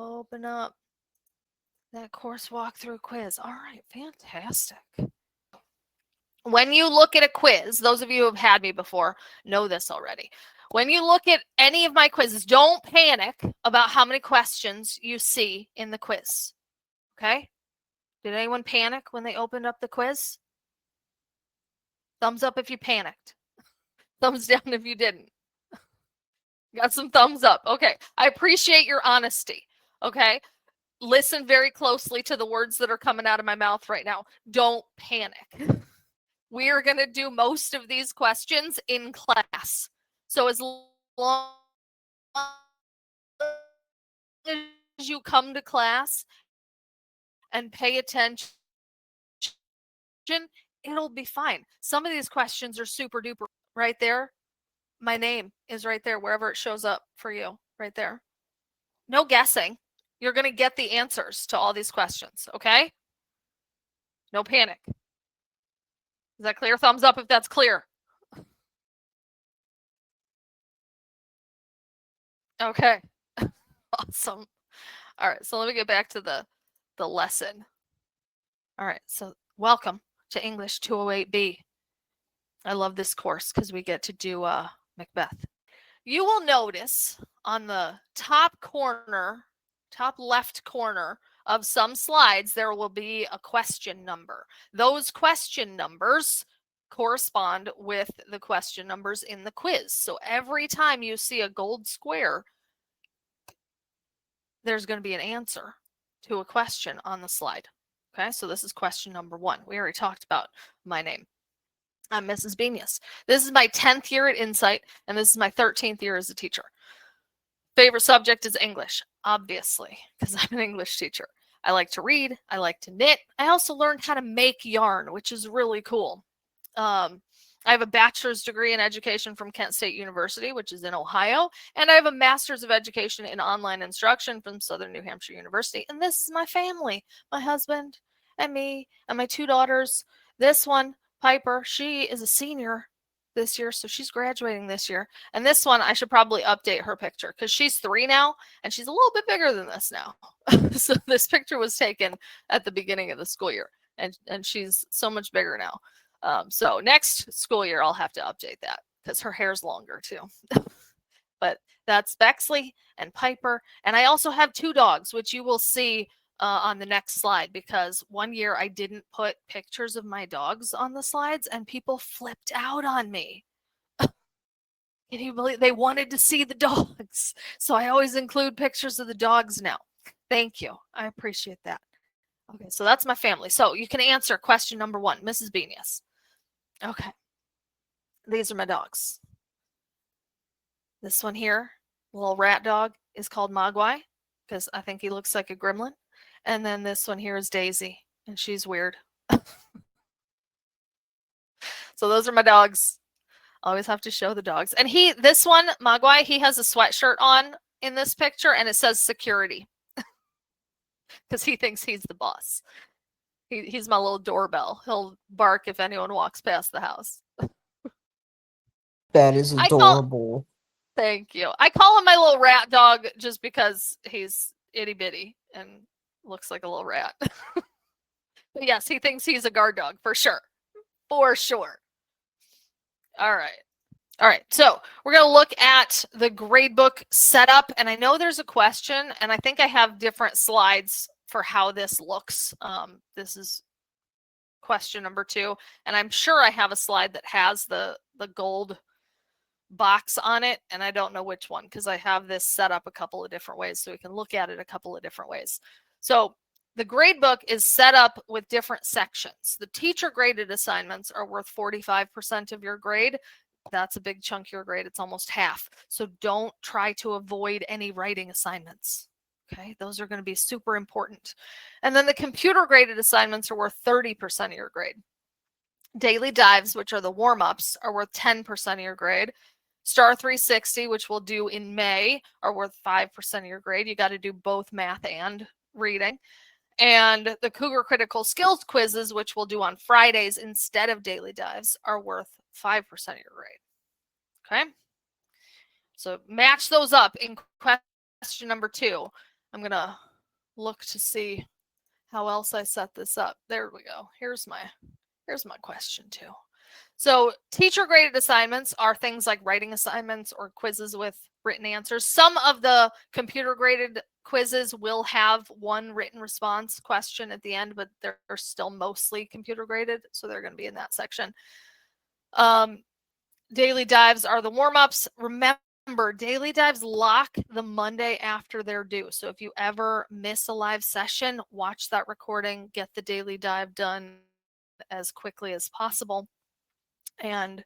Open up that course walkthrough quiz. All right, fantastic. When you look at a quiz, those of you who have had me before know this already. When you look at any of my quizzes, don't panic about how many questions you see in the quiz. Okay? Did anyone panic when they opened up the quiz? Thumbs up if you panicked. Thumbs down if you didn't. Got some thumbs up. Okay. I appreciate your honesty. Okay? Listen very closely to the words that are coming out of my mouth right now. Don't panic. We are going to do most of these questions in class. So as long as you come to class and pay attention, it'll be fine. Some of these questions are super duper right there. My name is right there, wherever it shows up for you, right there. No guessing. You're going to get the answers to all these questions, okay? No panic. Is that clear? Thumbs up if that's clear. Okay. Awesome. All right, so let me get back to the lesson. All right, so welcome to English 208B. I love this course because we get to do Macbeth. You will notice on the top left corner of some slides, there will be a question number. Those question numbers correspond with the question numbers in the quiz. So every time you see a gold square, there's going to be an answer to a question on the slide. Okay, so this is question number 1. We already talked about my name. I'm Mrs. Benius. This is my 10th year at Insight, and this is my 13th year as a teacher. Favorite subject is English, obviously, because I'm an English teacher. I like to read. I like to knit. I also learned how to make yarn, which is really cool. I have a bachelor's degree in education from Kent State University, which is in Ohio, and I have a master's of education in online instruction from Southern New Hampshire University. And this is my family, my husband and me and my 2 daughters. This one, Piper, she is a senior this year, so she's graduating this year. And this one, I should probably update her picture because she's 3 now, and she's a little bit bigger than this now. So this picture was taken at the beginning of the school year, and she's so much bigger now. So next school year, I'll have to update that because her hair's longer too. But that's Bexley and Piper. And I also have 2 dogs, which you will see on the next slide, because one year I didn't put pictures of my dogs on the slides and people flipped out on me. Can you believe they wanted to see the dogs? So I always include pictures of the dogs now. Thank you. I appreciate that. Okay, so that's my family. So you can answer question number 1, Mrs. Benius. Okay. These are my dogs. This one here, little rat dog, is called Mogwai because I think he looks like a gremlin. And then this one here is Daisy, and she's weird. So those are my dogs. Always have to show the dogs. And this one, Mogwai, he has a sweatshirt on in this picture, and it says security because he thinks he's the boss. He's my little doorbell. He'll bark if anyone walks past the house. That is adorable. Thank you. I call him my little rat dog just because he's itty bitty and looks like a little rat. But yes, he thinks he's a guard dog for sure. For sure. All right. So we're going to look at the gradebook setup. And I know there's a question, and I think I have different slides for how this looks. This is question number 2. And I'm sure I have a slide that has the gold box on it, and I don't know which one because I have this set up a couple of different ways so we can look at it a couple of different ways. So the gradebook is set up with different sections. The teacher graded assignments are worth 45% of your grade. That's a big chunk of your grade. It's almost half. So don't try to avoid any writing assignments. Okay, those are going to be super important. And then the computer graded assignments are worth 30% of your grade. Daily dives, which are the warm-ups, are worth 10% of your grade. Star 360, which we'll do in May, are worth 5% of your grade. You got to do both math and reading. And the Cougar Critical Skills quizzes, which we'll do on Fridays instead of daily dives, are worth 5% of your grade. Okay? So match those up in question number 2. I'm going to look to see how else I set this up. There we go. Here's my question too. So teacher graded assignments are things like writing assignments or quizzes with written answers. Some of the computer graded quizzes will have one written response question at the end, but they're still mostly computer graded, so they're going to be in that section. Daily dives are the warm-ups. Remember, daily dives lock the Monday after they're due. So if you ever miss a live session, watch that recording, get the daily dive done as quickly as possible, and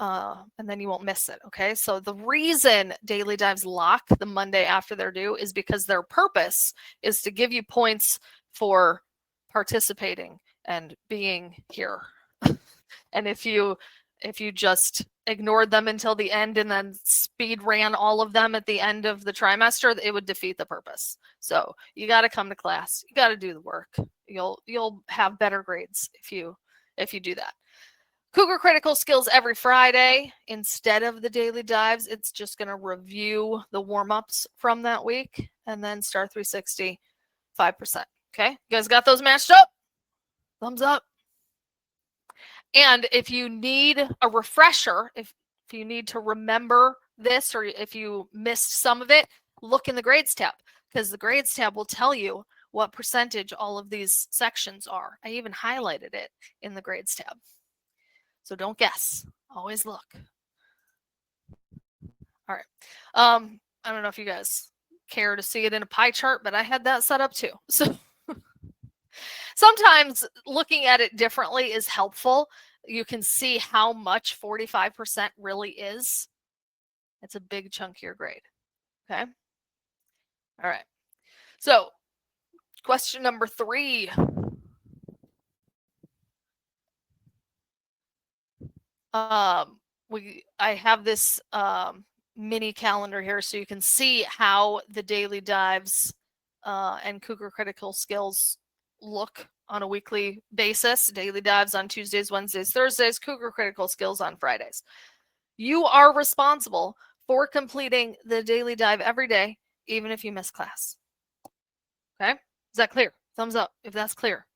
then you won't miss it. Okay, so the reason daily dives lock the Monday after they're due is because their purpose is to give you points for participating and being here. And if you just ignored them until the end and then speed ran all of them at the end of the trimester, it would defeat the purpose. So you got to come to class. You got to do the work. You'll have better grades if you do that. Cougar Critical Skills every Friday. Instead of the daily dives, it's just going to review the warm-ups from that week, and then Star 360, 5%. Okay, you guys got those matched up? Thumbs up. And if you need a refresher, if you need to remember this, or if you missed some of it, look in the grades tab, because the grades tab will tell you what percentage all of these sections are. I even highlighted it in the grades tab. So don't guess, always look. All right. I don't know if you guys care to see it in a pie chart, but I had that set up too. So sometimes looking at it differently is helpful. You can see how much 45% really is. It's a big chunk of your grade. Okay. All right. So question number 3. I have this mini calendar here so you can see how the daily dives and Cougar Critical Skills look on a weekly basis. Daily dives on Tuesdays, Wednesdays, Thursdays, Cougar Critical Skills on Fridays. You are responsible for completing the daily dive every day, even if you miss class. Okay? Is that clear? Thumbs up if that's clear.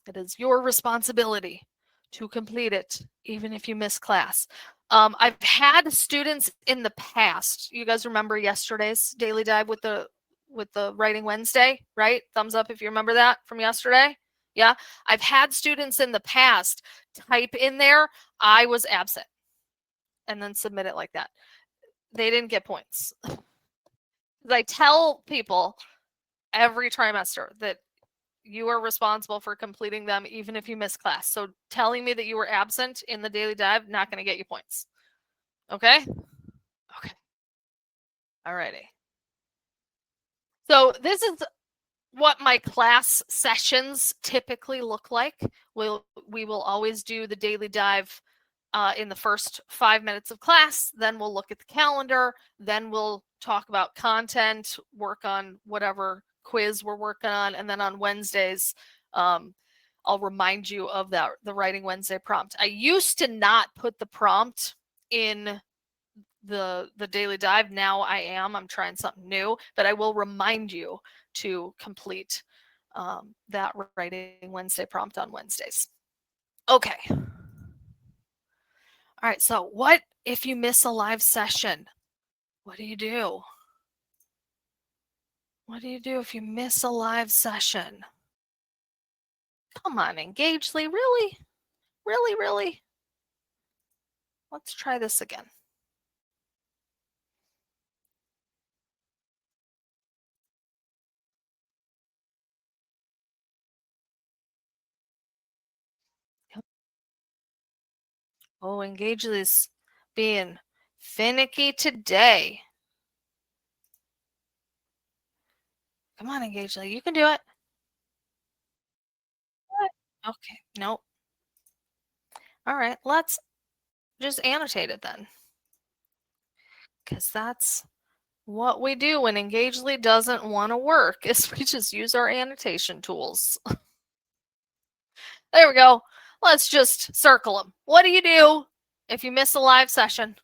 It is your responsibility to complete it, even if you miss class. I've had students in the past. You guys remember yesterday's daily dive with the Writing Wednesday, right? Thumbs up if you remember that from yesterday. Yeah, I've had students in the past type in there, I was absent, and then submit it like that. They didn't get points. I tell people every trimester that you are responsible for completing them even if you miss class. So telling me that you were absent in the daily dive, not going to get you points. Okay? Okay. Alrighty. So this is what my class sessions typically look like. We will always do the daily dive in the first 5 minutes of class. Then we'll look at the calendar. Then we'll talk about content, work on whatever quiz we're working on. And then on Wednesdays, I'll remind you of the Writing Wednesday prompt. I used to not put the prompt in the daily dive. Now I'm trying something new, but I will remind you to complete that Writing Wednesday prompt on Wednesdays. Okay. All right, so what if you miss a live session? What do you do? What do you do if you miss a live session? Come on, Engagely, really? Really, really? Let's try this again. Oh, Engagely's being finicky today. Come on, Engagely, you can do it. What? Okay, nope. All right, let's just annotate it then, because that's what we do when Engagely doesn't want to work, is we just use our annotation tools. There we go. Let's just circle them. What do you do if you miss a live session?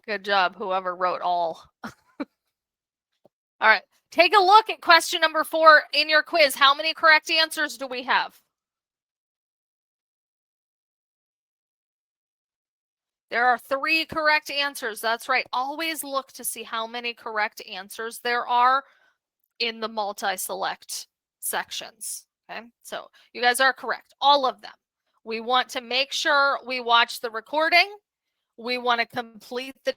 Good job, whoever wrote all. All right, take a look at question number 4 in your quiz. How many correct answers do we have? There are 3 correct answers. That's right. Always look to see how many correct answers there are in the multi-select sections. Okay, so you guys are correct, all of them. We want to make sure we watch the recording. We want to complete the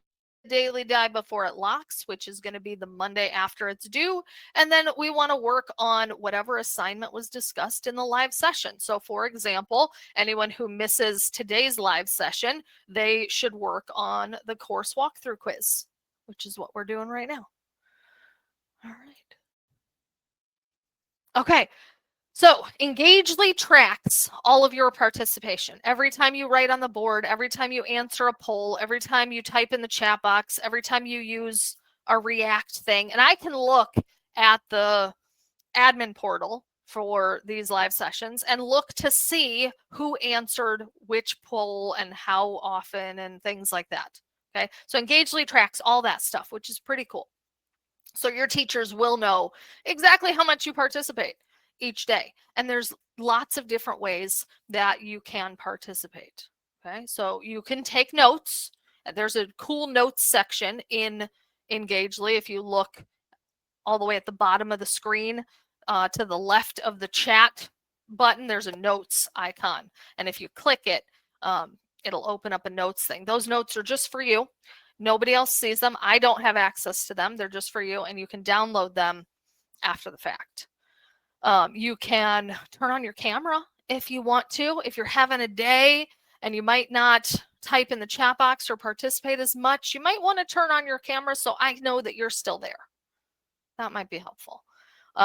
daily dive before it locks, which is going to be the Monday after it's due. And then we want to work on whatever assignment was discussed in the live session. So for example, anyone who misses today's live session, they should work on the course walkthrough quiz, which is what we're doing right now. All right. Okay. So Engagely tracks all of your participation. Every time you write on the board, every time you answer a poll, every time you type in the chat box, every time you use a React thing. And I can look at the admin portal for these live sessions and look to see who answered which poll and how often and things like that. Okay, so Engagely tracks all that stuff, which is pretty cool. So your teachers will know exactly how much you participate each day. And there's lots of different ways that you can participate. Okay, so you can take notes. There's a cool notes section in Engagely. If you look all the way at the bottom of the screen to the left of the chat button, there's a notes icon. And if you click it, it'll open up a notes thing. Those notes are just for you. Nobody else sees them. I don't have access to them. They're just for you, and you can download them after the fact. You can turn on your camera if you want to. If you're having a day and you might not type in the chat box or participate as much, you might want to turn on your camera so I know that you're still there. That might be helpful.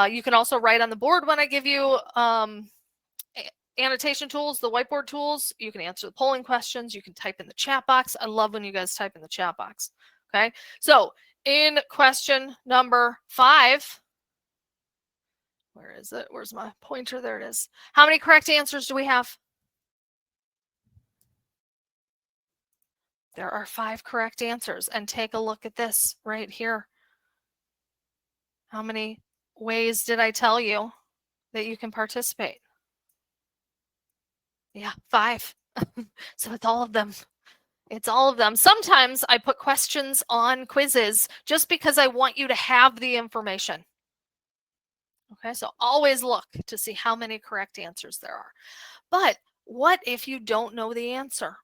You can also write on the board when I give you annotation tools, the whiteboard tools. You can answer the polling questions. You can type in the chat box. I love when you guys type in the chat box. Okay, so in question number 5, where is it? Where's my pointer? There it is. How many correct answers do we have? There are 5 correct answers. And take a look at this right here. How many ways did I tell you that you can participate? Yeah, 5. So it's all of them. It's all of them. Sometimes I put questions on quizzes just because I want you to have the information. Okay, so always look to see how many correct answers there are. But what if you don't know the answer?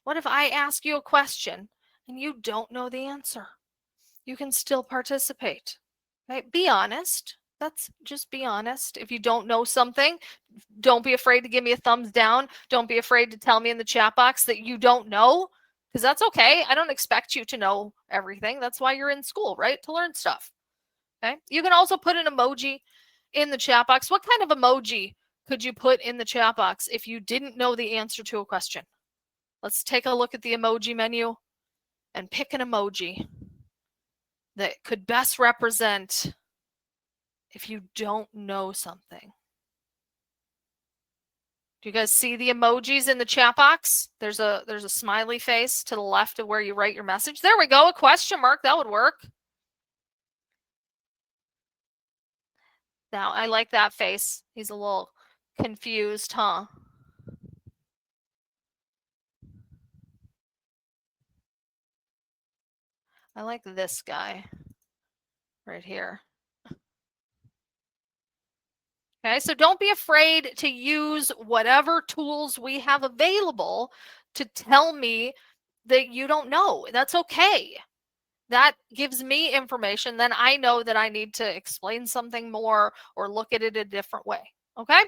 What if I ask you a question and you don't know the answer? You can still participate. Okay, be honest. Just be honest. If you don't know something, don't be afraid to give me a thumbs down. Don't be afraid to tell me in the chat box that you don't know, because that's okay. I don't expect you to know everything. That's why you're in school, right? To learn stuff. Okay. You can also put an emoji in the chat box. What kind of emoji could you put in the chat box if you didn't know the answer to a question? Let's take a look at the emoji menu and pick an emoji that could best represent if you don't know something. Do you guys see the emojis in the chat box? There's a smiley face to the left of where you write your message. There we go, a question mark. That would work. Now, I like that face. He's a little confused, huh? I like this guy right here. Okay, so don't be afraid to use whatever tools we have available to tell me that you don't know. That's okay. That gives me information. Then I know that I need to explain something more or look at it a different way. Okay?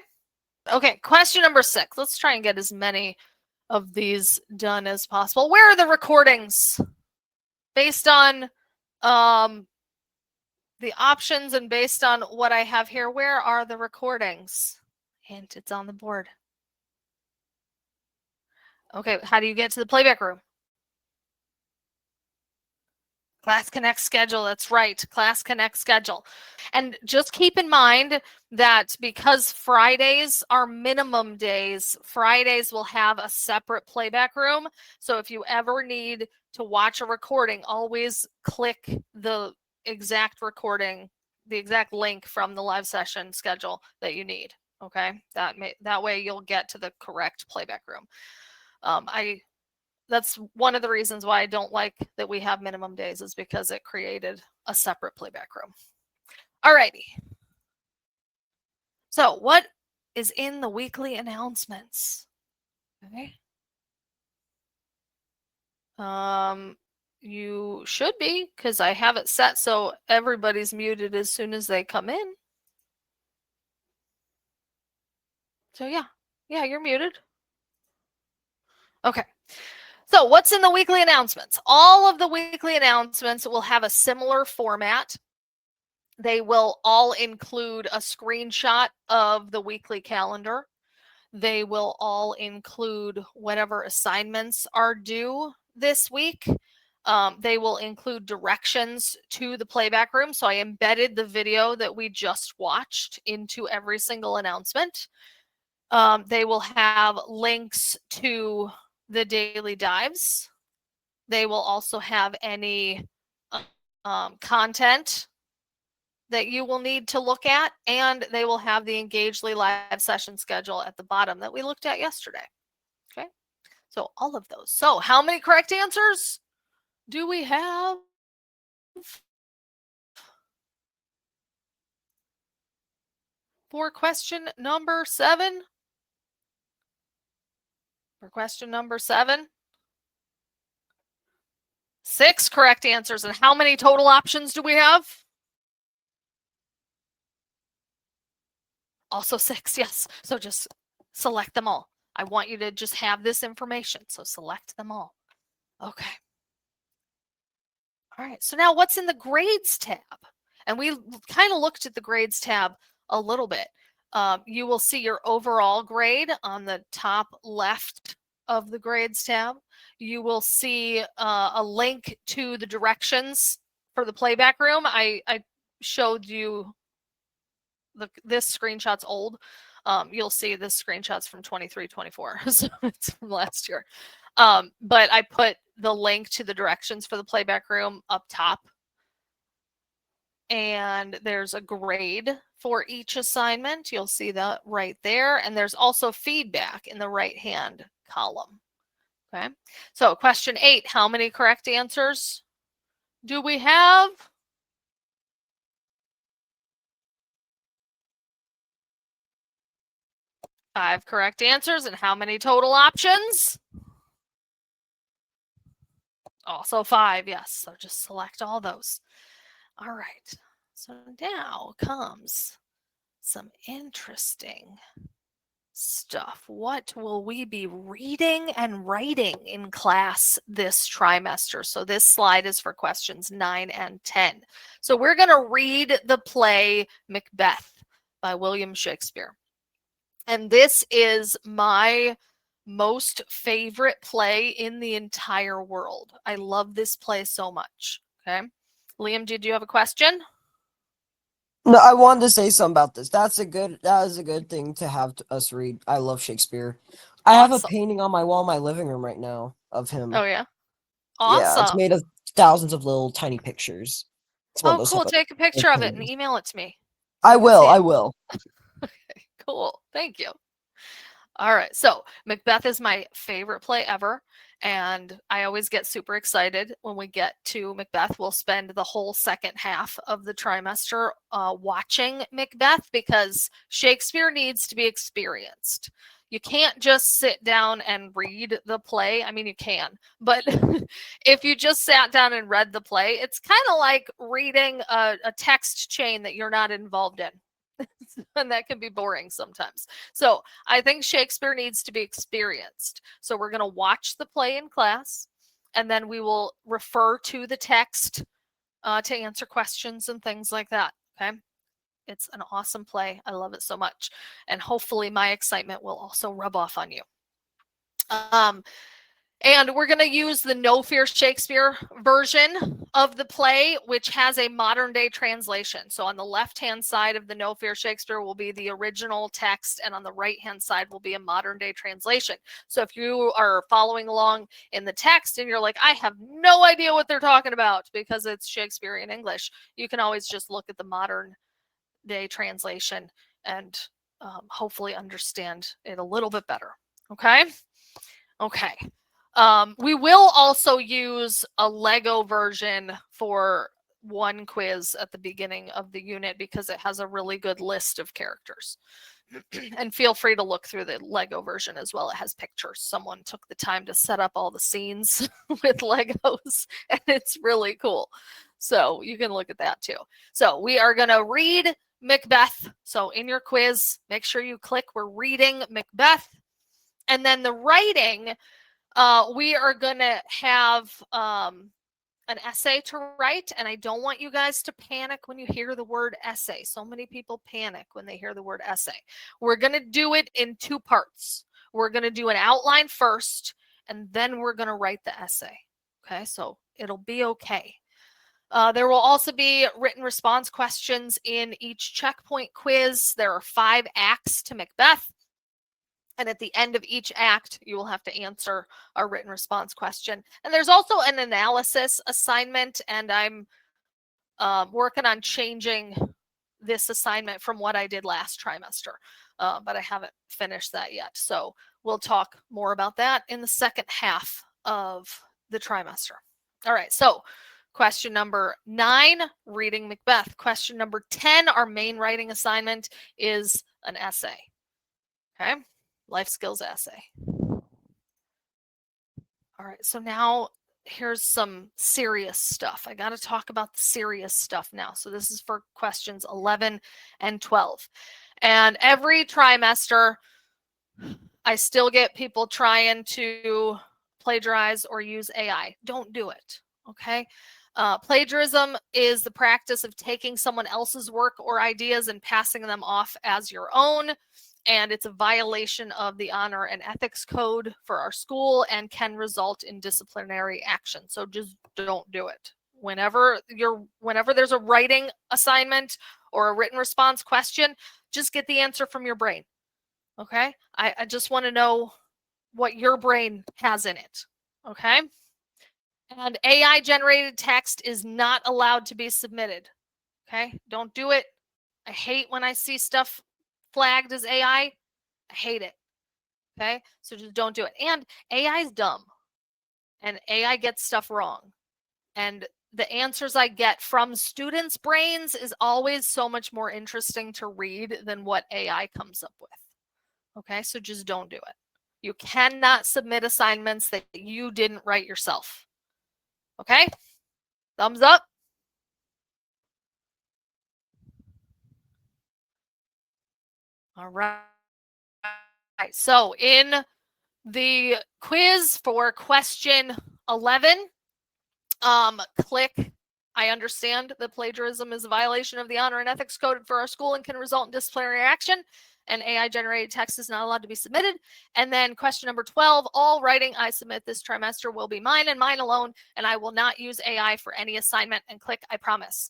Okay, question number 6. Let's try and get as many of these done as possible. Where are the recordings? Based on the options and based on what I have here, where are the recordings? Hint, it's on the board. Okay, how do you get to the playback room? Class Connect schedule. That's right. Class Connect schedule. And just keep in mind that because Fridays are minimum days, Fridays will have a separate playback room. So if you ever need to watch a recording, always click the exact recording, the exact link from the live session schedule that you need. Okay. That way you'll get to the correct playback room. That's one of the reasons why I don't like that we have minimum days, is because it created a separate playback room. Alrighty. So what is in the weekly announcements? Okay. You should be, because I have it set so everybody's muted as soon as they come in. So yeah, you're muted. Okay. So what's in the weekly announcements? All of the weekly announcements will have a similar format. They will all include a screenshot of the weekly calendar. They will all include whatever assignments are due this week. They will include directions to the playback room. So I embedded the video that we just watched into every single announcement. They will have links to the daily dives. They will also have any content that you will need to look at, and they will have the Engagely live session schedule at the bottom that we looked at yesterday. Okay, so all of those. So how many correct answers do we have? For question number 7? For question number 7? 6 correct answers. And how many total options do we have? Also 6, yes. So just select them all. I want you to just have this information, so select them all. Okay. All right, so now what's in the grades tab? And we kind of looked at the grades tab a little bit. You will see your overall grade on the top left of the grades tab. You will see a link to the directions for the playback room. I showed you this screenshot's old. You'll see this screenshot's from 23-24, so it's from last year. But I put the link to the directions for the playback room up top. And there's a grade for each assignment. You'll see that right there. And there's also feedback in the right-hand column. Okay. So question 8, how many correct answers do we have? 5 correct answers. And how many total options? Also 5, yes. So just select all those. All right. So now comes some interesting stuff. What will we be reading and writing in class this trimester? So this slide is for questions 9 and 10. So we're going to read the play Macbeth by William Shakespeare. And this is my most favorite play in the entire world. I love this play so much. Okay. Liam, did you have a question? No, I wanted to say something about this. That is a good thing to have us read. I love Shakespeare. I have a painting on my wall in my living room right now of him. Oh yeah. Yeah, it's Awesome. made of thousands of little tiny pictures. It's one of Oh, those cool. Take a picture of it and email it to me. I will. Okay, cool. Thank you. All right. So Macbeth is my favorite play ever. And I always get super excited when we get to Macbeth. We'll spend the whole second half of the trimester watching Macbeth, because Shakespeare needs to be experienced. You can't just sit down and read the play. I mean, you can, but if you just sat down and read the play, it's kind of like reading a text chain that you're not involved in. And that can be boring sometimes. So I think Shakespeare needs to be experienced. So we're going to watch the play in class, and then we will refer to the text to answer questions and things like that. Okay. It's an awesome play. I love it so much. And hopefully my excitement will also rub off on you. And we're going to use the No Fear Shakespeare version of the play, which has a modern day translation. So on the left-hand side of the No Fear Shakespeare will be the original text, and on the right-hand side will be a modern day translation. So if you are following along in the text and you're like, I have no idea what they're talking about because it's Shakespearean English, you can always just look at the modern day translation and hopefully understand it a little bit better. Okay? Okay. We will also use a Lego version for one quiz at the beginning of the unit because it has a really good list of characters. And feel free to look through the Lego version as well. It has pictures. Someone took the time to set up all the scenes with Legos, and it's really cool. So you can look at that too. So we are going to read Macbeth. So in your quiz, make sure you click we're reading Macbeth. And then the writing, we are going to have an essay to write, and I don't want you guys to panic when you hear the word essay. So many people panic when they hear the word essay. We're going to do it in two parts. We're going to do an outline first, and then we're going to write the essay. Okay, so it'll be okay. There will also be written response questions in each checkpoint quiz. There are 5 acts to Macbeth. And at the end of each act, you will have to answer a written response question. And there's also an analysis assignment, and I'm working on changing this assignment from what I did last trimester, but I haven't finished that yet. So we'll talk more about that in the second half of the trimester. All right, so question number 9, reading Macbeth. Question number 10, our main writing assignment is an essay. Okay. Life skills essay. All right, so now here's some serious stuff. I got to talk about the serious stuff now. So this is for questions 11 and 12. And every trimester, I still get people trying to plagiarize or use AI. Don't do it, okay? Plagiarism is the practice of taking someone else's work or ideas and passing them off as your own. And it's a violation of the honor and ethics code for our school and can result in disciplinary action. So just don't do it. Whenever there's a writing assignment or a written response question, just get the answer from your brain. Okay? I just want to know what your brain has in it. Okay? And AI generated text is not allowed to be submitted. Okay? Don't do it. I hate when I see stuff flagged as AI. I hate it. Okay? So just don't do it. And AI is dumb. And AI gets stuff wrong. And the answers I get from students' brains is always so much more interesting to read than what AI comes up with. Okay? So just don't do it. You cannot submit assignments that you didn't write yourself. Okay? Thumbs up. All right. So in the quiz for question 11, click I understand that plagiarism is a violation of the honor and ethics code for our school and can result in disciplinary action, and AI generated text is not allowed to be submitted. And then question number 12, all writing I submit this trimester will be mine and mine alone, and I will not use AI for any assignment, and click I promise.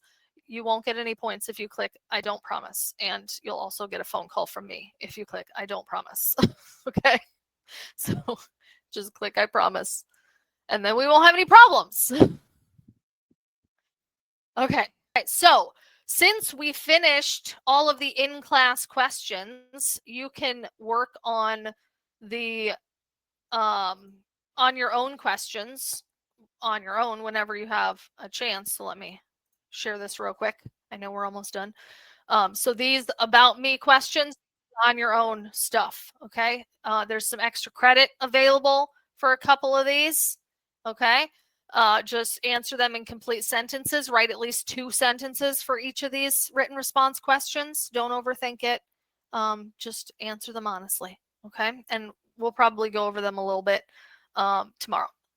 You won't get any points if you click I don't promise, and you'll also get a phone call from me if you click I don't promise. Okay, so just click I promise, and then we won't have any problems. Okay, so since we finished all of the in-class questions, you can work on the on your own questions on your own whenever you have a chance. So let me share this real quick. I know we're almost done. So these about me questions on your own stuff. Okay, there's some extra credit available for a couple of these. Okay. Just answer them in complete sentences. Write at least 2 sentences for each of these written response questions. Don't overthink it. Just answer them honestly. Okay. And we'll probably go over them a little bit tomorrow.